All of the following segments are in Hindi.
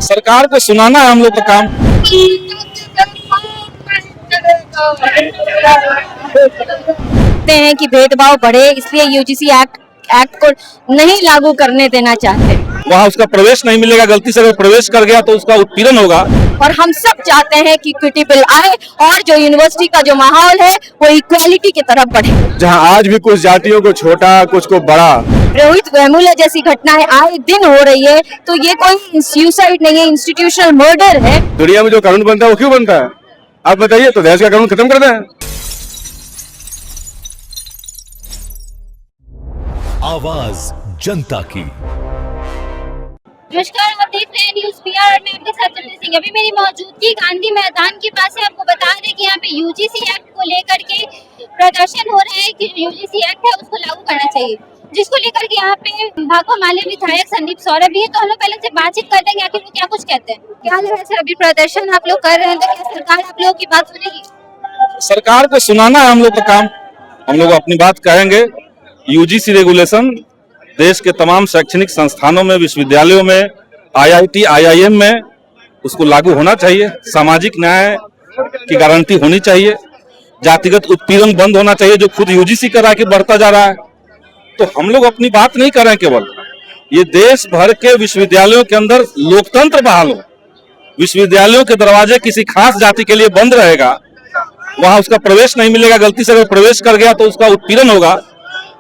सरकार को सुनाना है हम लोग का काम। कहते हैं कि भेदभाव बढ़े, इसलिए यूजीसी एक्ट को नहीं लागू करने देना चाहते हैं। वहाँ उसका प्रवेश नहीं मिलेगा, गलती से अगर प्रवेश कर गया तो उसका उत्पीड़न होगा। और हम सब चाहते हैं कि इक्विटी बिल आए और जो यूनिवर्सिटी का जो माहौल है वो इक्वालिटी की तरफ बढ़े। जहां आज भी कुछ जातियों को छोटा, कुछ को बड़ा। रोहित वेमुला जैसी घटनाएं आए दिन हो रही है, तो ये कोई सुसाइड नहीं है, इंस्टीट्यूशनल मर्डर है। दुनिया में जो कानून बनता है वो क्यों बनता है, आप बताइए। तो देश का कानून खत्म कर दें। आवाज जनता की। नमस्कार, आप देख रहे हैं न्यूज़ पीआर और मैं आपके साथ चंद्र सिंह। अभी मेरी मौजूदगी गांधी मैदान के पास है। आपको बता दें कि यहाँ पे यूजीसी एक्ट को लेकर के प्रदर्शन हो रहा है कि यूजीसी एक्ट है उसको लागू करना चाहिए, जिसको लेकर के यहाँ पे भाकपा माले विधायक संदीप सौरभ भी है। तो हम लोग पहले से बातचीत करते हैं आखिर वो क्या कुछ कहते हैं। क्या लग रहा है सर, अभी प्रदर्शन आप लोग कर रहे हैं तो क्या सरकार आप लोगों की बात सुनेगी? सरकार को सुनाना है हम लोग का काम। हम लोग अपनी बात कहेंगे। यूजीसी रेगुलेशन देश के तमाम शैक्षणिक संस्थानों में, विश्वविद्यालयों में, आईआईटी, आईआईएम में उसको लागू होना चाहिए। सामाजिक न्याय की गारंटी होनी चाहिए। जातिगत उत्पीड़न बंद होना चाहिए जो खुद यूजीसी करा के बढ़ता जा रहा है। तो हम लोग अपनी बात नहीं कर रहे हैं, केवल ये देश भर के विश्वविद्यालयों के अंदर लोकतंत्र बहाल हो। विश्वविद्यालयों के दरवाजे किसी खास जाति के लिए बंद रहेगा, वहां उसका प्रवेश नहीं मिलेगा। गलती से अगर प्रवेश कर गया तो उसका उत्पीड़न होगा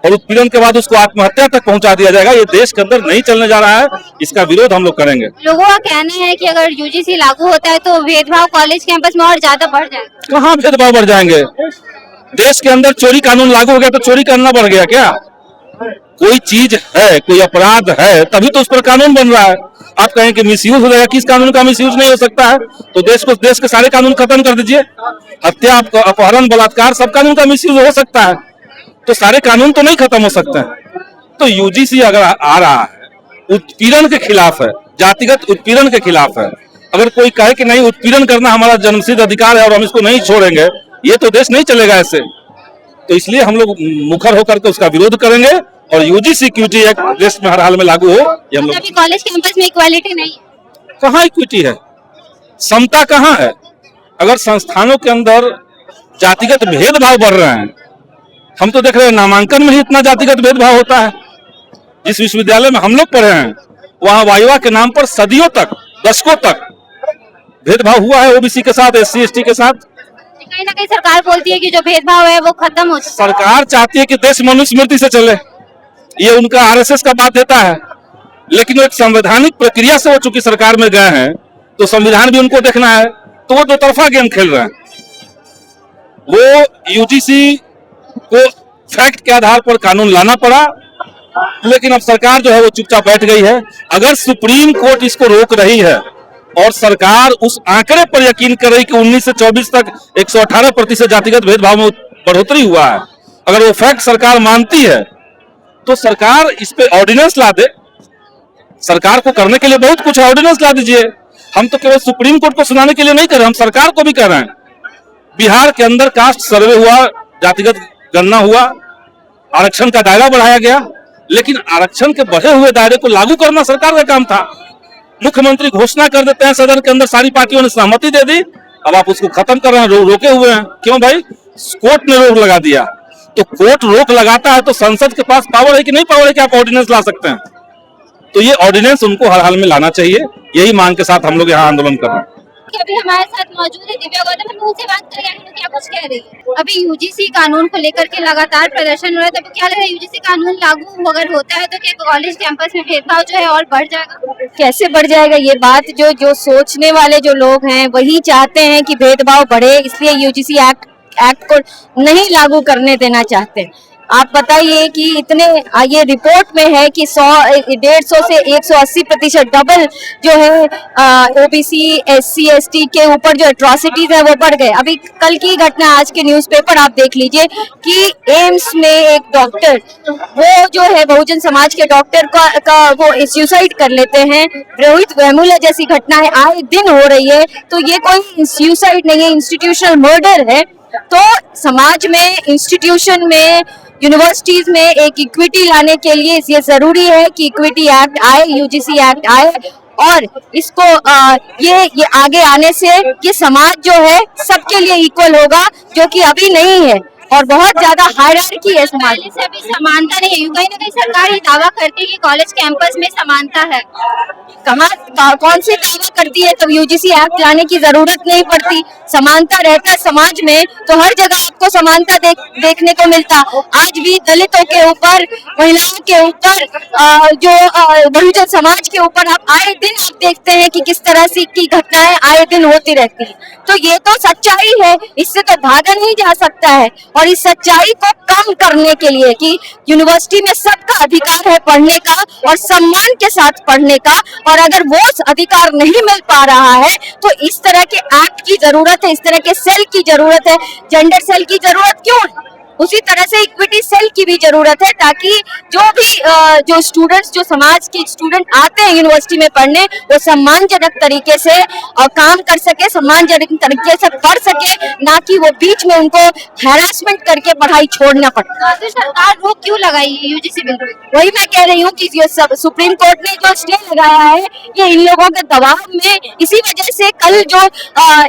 और उत्पीड़न के बाद उसको आत्महत्या तक पहुंचा दिया जाएगा। ये देश के अंदर नहीं चलने जा रहा है। इसका विरोध हम लोग करेंगे। लोगों का कहना है कि अगर यूजीसी लागू होता है तो भेदभाव कॉलेज कैंपस में और ज्यादा बढ़ जाएगा। कहाँ भेदभाव बढ़ जाएंगे? देश के अंदर चोरी कानून लागू हो गया तो चोरी करना बढ़ गया क्या? कोई चीज है, कोई अपराध है, तभी तो उस पर कानून बन रहा है। आप कहें कि मिसयूज हो जाएगा, किस कानून का मिसयूज नहीं हो सकता है? तो देश के सारे कानून खत्म कर दीजिए। हत्या, अपहरण, बलात्कार, सब कानून का मिसयूज हो सकता है। तो सारे कानून तो नहीं खत्म हो सकते हैं। तो यूजीसी अगर आ रहा है, उत्पीड़न के खिलाफ है, जातिगत उत्पीड़न के खिलाफ है। अगर कोई कहे कि नहीं, उत्पीड़न करना हमारा जन्मसिद्ध अधिकार है और हम इसको नहीं छोड़ेंगे, ये तो देश नहीं चलेगा ऐसे। तो इसलिए हम लोग मुखर होकर के उसका विरोध करेंगे और यूजीसी इक्विटी एक्ट देश में हर हाल में लागू हो। ये हम लोग। अभी कॉलेज कैंपस में इक्वालिटी नहीं है। कहाँ इक्विटी है? समता कहाँ है? अगर संस्थानों के अंदर जातिगत भेदभाव बढ़ रहे हैं, हम तो देख रहे हैं नामांकन में ही इतना जातिगत भेदभाव होता है। जिस विश्वविद्यालय में हम लोग पढ़े हैं वहां वाइवा के नाम पर सदियों तक, दशकों तक भेदभाव हुआ है ओबीसी के साथ, एससी एसटी के साथ। कहीं ना कहीं सरकार बोलती है कि जो भेदभाव है वो खत्म हो चुका है। सरकार चाहती है कि देश मनुस्मृति से चले, ये उनका आरएसएस का बात देता है। लेकिन वो एक संवैधानिक प्रक्रिया से वो चूंकि सरकार में गए हैं तो संविधान भी उनको देखना है, तो वो दो तरफा गेम खेल रहे हैं। वो यूजीसी को फैक्ट के आधार पर कानून लाना पड़ा, लेकिन अब सरकार जो है वो चुपचाप बैठ गई है। अगर सुप्रीम कोर्ट इसको रोक रही है और सरकार उस आंकड़े पर यकीन कर रही कि 19 से 24 तक 118% जातिगत भेदभाव में बढ़ोतरी हुआ है, अगर वो फैक्ट सरकार मानती है तो सरकार इस पे ऑर्डिनेंस ला दे। सरकार को करने के लिए बहुत कुछ ऑर्डिनेंस ला दीजिए। हम तो केवल सुप्रीम कोर्ट को सुनाने के लिए नहीं कर रहे, हम सरकार को भी कह रहे हैं। बिहार के अंदर कास्ट सर्वे हुआ, जातिगत गणना हुआ, आरक्षण का दायरा बढ़ाया गया, लेकिन आरक्षण के बढ़े हुए दायरे को लागू करना सरकार का काम था। मुख्यमंत्री घोषणा कर देते हैं, सदन के अंदर सारी पार्टियों ने सहमति दे दी, अब आप उसको खत्म कर रहे हैं, रोके हुए हैं। क्यों भाई? कोर्ट ने रोक लगा दिया। तो कोर्ट रोक लगाता है तो संसद के पास पावर है कि नहीं पावर है कि आप ऑर्डिनेंस ला सकते हैं? तो ये ऑर्डिनेंस उनको हर हाल में लाना चाहिए। यही मांग के साथ हम लोग यहाँ आंदोलन कर रहे हैं। अभी हमारे साथ मौजूद है दिव्या गौतम, हम उनसे बात करेंगे आखिर वो क्या कुछ कह रही है। अभी यूजीसी कानून को लेकर के लगातार प्रदर्शन हो रहा है, तो क्या लग रहा है यूजीसी कानून लागू अगर होता है तो क्या कॉलेज कैंपस में भेदभाव जो है और बढ़ जाएगा? कैसे बढ़ जाएगा? ये बात जो सोचने वाले जो लोग हैं वही चाहते हैं कि भेदभाव बढ़े, इसलिए यूजीसी एक्ट को नहीं लागू करने देना चाहते हैं। आप बताइए कि इतने ये रिपोर्ट में है कि 150 से 180% डबल जो है ओबीसी, एससी, एसटी के ऊपर जो एट्रॉसिटीज है वो बढ़ गए। अभी कल की घटना, आज के न्यूज़पेपर आप देख लीजिए कि एम्स में एक डॉक्टर, वो जो है बहुजन समाज के डॉक्टर का वो सुसाइड कर लेते हैं। रोहित वेमुला जैसी घटनाएं आए दिन हो रही है, तो ये कोई सुसाइड नहीं है, इंस्टीट्यूशनल मर्डर है। तो समाज में, इंस्टीट्यूशन में, यूनिवर्सिटीज में एक इक्विटी लाने के लिए ये जरूरी है कि इक्विटी एक्ट आए, यूजीसी एक्ट आए और इसको ये आगे आने से ये समाज जो है सबके लिए इक्वल होगा, जो कि अभी नहीं है और बहुत ज्यादा हायरार्की है समाज। पहले से अभी समानता नहीं है, कहीं ना कहीं सरकार ये दावा करती है कि कॉलेज कैंपस में समानता है। कौन सी दावा करती है? तो यूजीसी एक्ट लाने की जरूरत नहीं पड़ती। समानता रहता है समाज में तो हर जगह आपको समानता देखने को मिलता। आज भी दलितों के ऊपर, महिलाओं के ऊपर, जो बहुजन समाज के ऊपर आप आए दिन आप देखते हैं कि किस तरह से की घटनाएं आए दिन होती रहती हैं। तो ये तो सच्चाई है, इससे तो भागा नहीं जा सकता है। और इस सच्चाई को कम करने के लिए कि यूनिवर्सिटी में सबका अधिकार है पढ़ने का और सम्मान के साथ पढ़ने का, और अगर वो अधिकार नहीं मिल पा रहा है तो इस तरह के एक्ट की जरूरत है, इस तरह के सेल की जरूरत है। जेंडर सेल की जरूरत क्यों है? उसी तरह से इक्विटी सेल की भी जरूरत है, ताकि जो भी जो स्टूडेंट्स, जो समाज के स्टूडेंट आते हैं यूनिवर्सिटी में पढ़ने, वो सम्मानजनक तरीके से काम कर सके, सम्मानजनक तरीके से पढ़ सके, ना कि वो बीच में उनको हैरेसमेंट करके पढ़ाई छोड़ना पड़े। तो सरकार रोक क्यों लगाई यूजीसी बिल पे? वही मैं कह रही हूँ कि ये सब सुप्रीम कोर्ट ने जो स्टे लगाया है, ये इन लोगों के दबाव में, इसी वजह से कल जो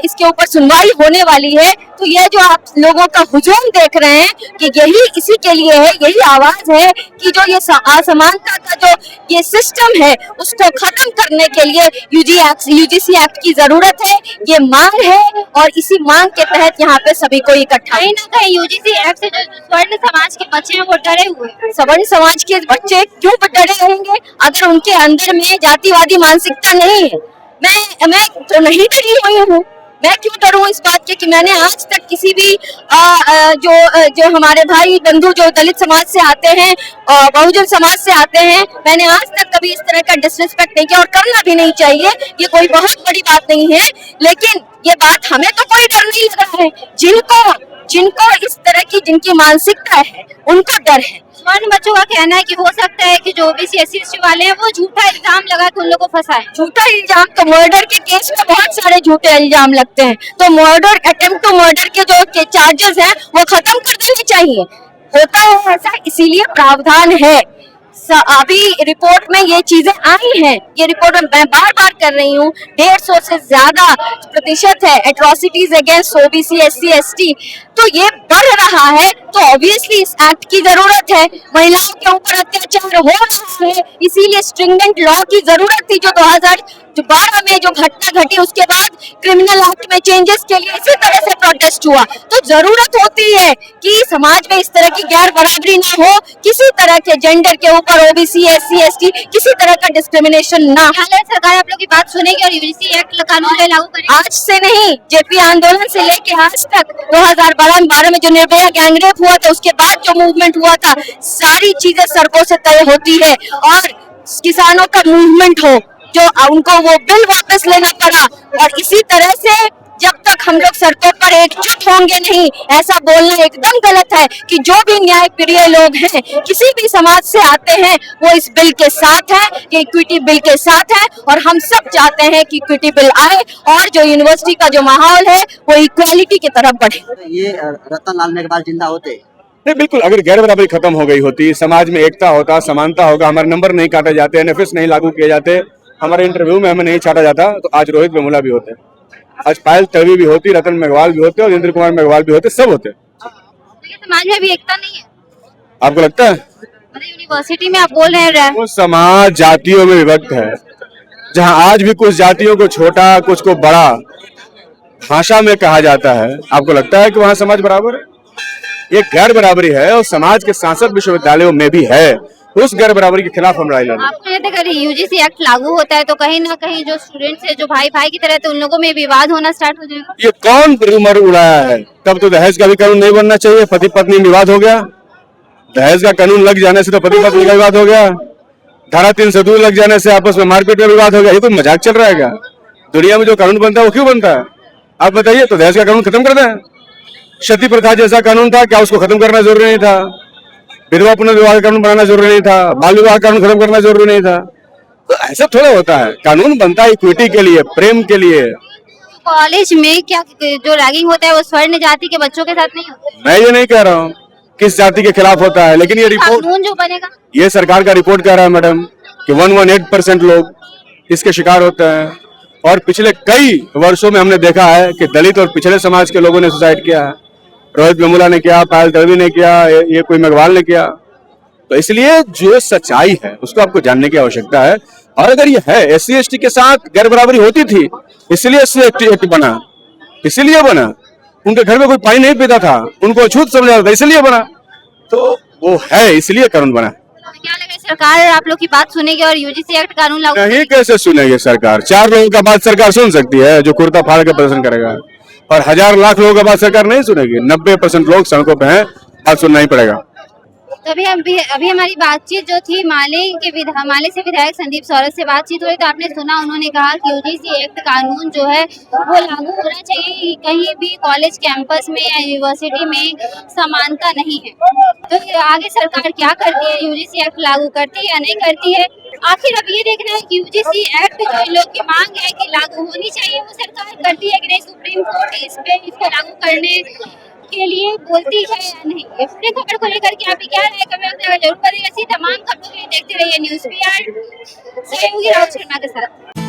इसके ऊपर सुनवाई होने वाली है, तो ये जो आप लोगों का हुजूम देख रहे हैं कि यही इसी के लिए है, यही आवाज है कि जो ये असमानता का जो ये सिस्टम है उसको खत्म करने के लिए यूजीसी एक्ट की जरूरत है। ये मांग है और इसी मांग के तहत यहाँ पे सभी को इकट्ठा। कहीं ना कहीं यूजीसी एक्ट से जो स्वर्ण समाज के बच्चे हैं वो डरे हुए हैं। सवर्ण समाज के बच्चे क्यों डरे रहेंगे अगर उनके अंदर में जातिवादी मानसिकता नहीं है? मैं तो नहीं डरी हुई हूँ। मैं क्यों डरूं इस बात के कि मैंने आज तक किसी भी जो हमारे भाई बंधु जो दलित समाज से आते हैं, बहुजन समाज से आते हैं, मैंने आज तक कभी इस तरह का डिसरिस्पेक्ट नहीं किया और करना भी नहीं चाहिए। ये कोई बहुत बड़ी बात नहीं है, लेकिन ये बात हमें तो कोई डर नहीं लग रहा है। जिनको इस तरह की जिनकी मानसिकता है उनको डर है। स्वर्ण बच्चों का कहना है कि हो सकता है कि जो ओबीसी SC/ST वाले हैं वो झूठा इल्जाम लगा के उन लोगों को फंसाए। झूठा इल्जाम तो मर्डर के केस में बहुत सारे झूठे इल्जाम लगते हैं, तो मर्डर, अटेम्प्ट टू मर्डर के जो चार्जेस हैं वो खत्म कर देने चाहिए। होता है ऐसा, इसीलिए प्रावधान है। अभी रिपोर्ट में ये चीजें आई हैं, ये रिपोर्ट मैं बार बार कर रही हूँ, 150 से ज्यादा प्रतिशत है एट्रोसिटीज अगेंस्ट ओबीसी SC/ST, तो ये बढ़ रहा है। तो ऑब्वियसली इस एक्ट की जरूरत है। महिलाओं के ऊपर अत्याचार हो रहा है, इसीलिए स्ट्रिंजेंट लॉ की जरूरत थी। जो 2012 में जो घटना घटी उसके बाद क्रिमिनल एक्ट में चेंजेस के लिए इसी तरह से प्रोटेस्ट हुआ। तो जरूरत होती है कि समाज में इस तरह की गैर बराबरी ना हो, किसी तरह के जेंडर के ऊपर ओबीसी SC/ST किसी तरह का डिस्क्रिमिनेशन ना। सरकार आप लोग की बात सुनेगी और यूजीसी एक्ट कानून में लागू करेगी? आज से नहीं, जेपी आंदोलन से लेके आज तक 2012 में जो निर्भया गैंगरेप हुआ था, उसके बाद जो मूवमेंट हुआ था, सारी चीजें सड़कों से तय होती है। और किसानों का मूवमेंट हो, जो उनको वो बिल वापस लेना पड़ा, और इसी तरह से जब तक हम लोग सड़कों पर एकजुट होंगे नहीं, ऐसा बोलना एकदम गलत है कि जो भी न्याय प्रिय लोग हैं, किसी भी समाज से आते हैं, वो इस बिल के साथ है, ये इक्विटी बिल के साथ है। और हम सब चाहते हैं कि इक्विटी बिल आए और जो यूनिवर्सिटी का जो माहौल है वो इक्वालिटी की तरफ बढ़े। ये रतन लाल मेघवाल जिंदा होते? नहीं, बिल्कुल। अगर गैर बराबरी खत्म हो गई होती, समाज में एकता होता, समानता होगा, हमारे नंबर नहीं काटे जाते, NFS नहीं लागू किए जाते, हमारे इंटरव्यू में हमें नहीं छाटा जाता, तो आज रोहित वेमुला भी होते, आज पायल तड़वी भी होती, रतन मेघवाल भी होते और इंद्र कुमार मेघवाल भी होते, सब होते। समाज में भी एकता नहीं है? आपको लगता है? यूनिवर्सिटी में आप बोल रहे हैं वो समाज जातियों में विभक्त है, जहां आज भी कुछ जातियों को छोटा, कुछ को बड़ा भाषा में कहा जाता है। आपको लगता है कि वहां समाज बराबर है? ये गैर बराबरी है और समाज के सांसद विश्वविद्यालयों में भी है। उस गैर बराबरी के खिलाफ हम राय लड़ेंगे। आपको कहते अगर यूजीसी एक्ट लागू होता है तो कहीं ना कहीं जो स्टूडेंट्स है, जो भाई भाई की तरह, तो उन लोगों में विवाद होना स्टार्ट हो जाएगा। ये कौन रूमर उड़ाया है? तब तो दहेज का भी कानून नहीं बनना चाहिए, पति पत्नी विवाद हो गया। दहेज का कानून लग जाने से तो पति पत्नी का विवाद हो गया, धारा 302 लग जाने से आपस में मारपीट का विवाद हो गया। ये कोई मजाक चल रहा है क्या? दुनिया में जो कानून बनता है वो क्यों बनता है? आप बताइए। तो दहेज का कानून खत्म कर दें। सती प्रथा जैसा कानून था, क्या उसको खत्म करना जरूरी नहीं था? विधवा पुनर्विवाह का कानून बनाना जरूरी नहीं था? बाल विवाह कानून खत्म करना जरूरी नहीं था? तो ऐसा थोड़ा होता है। कानून बनता है इक्विटी के लिए, प्रेम के लिए। कॉलेज में क्या जो रैगिंग होता है वो स्वर्ण जाति के बच्चों के साथ नहीं होता? मैं ये नहीं कह रहा हूँ किस जाति के खिलाफ होता है, लेकिन ये रिपोर्ट, कानून जो बनेगा, ये सरकार का रिपोर्ट कह रहा है मैडम कि 118% लोग इसके शिकार होते हैं। और पिछले कई वर्षों में हमने देखा है कि दलित और पिछड़े समाज के लोगों ने सुसाइड किया है। रोहित वेमुला ने किया, पायल तड़वी ने किया, ये कोई मेघवाल ने किया। तो इसलिए जो सच्चाई है उसको आपको जानने की आवश्यकता है। और अगर ये है SC/ST के साथ गैर बराबरी होती थी, इसलिए SC बना, इसीलिए बना। उनके घर में कोई पानी नहीं पीता था, उनको अछूत समझा जाता था, इसलिए बना। तो वो है इसलिए कानून बना। तो क्या लगा सरकार आप लोग की बात सुनेगी और यूजीसी एक्ट कानून लागू नहीं, कैसे सुनेगी सरकार? 4 लोगों का बात सरकार सुन सकती है जो कुर्ता फाड़ के प्रदर्शन करेगा, और 1000 लाख लोगों का बात सरकार नहीं सुनेगी। 90% लोग सड़कों पे हैं, बात सुनना ही पड़ेगा। तो अभी हमारी बातचीत जो थी माले से विधायक संदीप सौरभ से बातचीत हुई, तो आपने सुना उन्होंने कहा कि यूजीसी एक्ट कानून जो है वो लागू होना चाहिए। कहीं भी कॉलेज कैंपस में या यूनिवर्सिटी में समानता नहीं है। तो आगे सरकार क्या करती है, यूजीसी एक्ट लागू करती है या नहीं करती है? आखिर अब ये देखना है कि यूजीसी एक्ट जो इन लोग की मांग है कि लागू होनी चाहिए, वो सरकार करती है कि नहीं। सुप्रीम कोर्ट इसको लागू करने के लिए बोलती है या नहीं। इस खबर को लेकर के आप क्या राय कमेंट में जरूर बताइए। ऐसी तमाम खबरों के लिए देखते रहिए न्यूज़ PR सहयोगी राहुल शर्मा के साथ।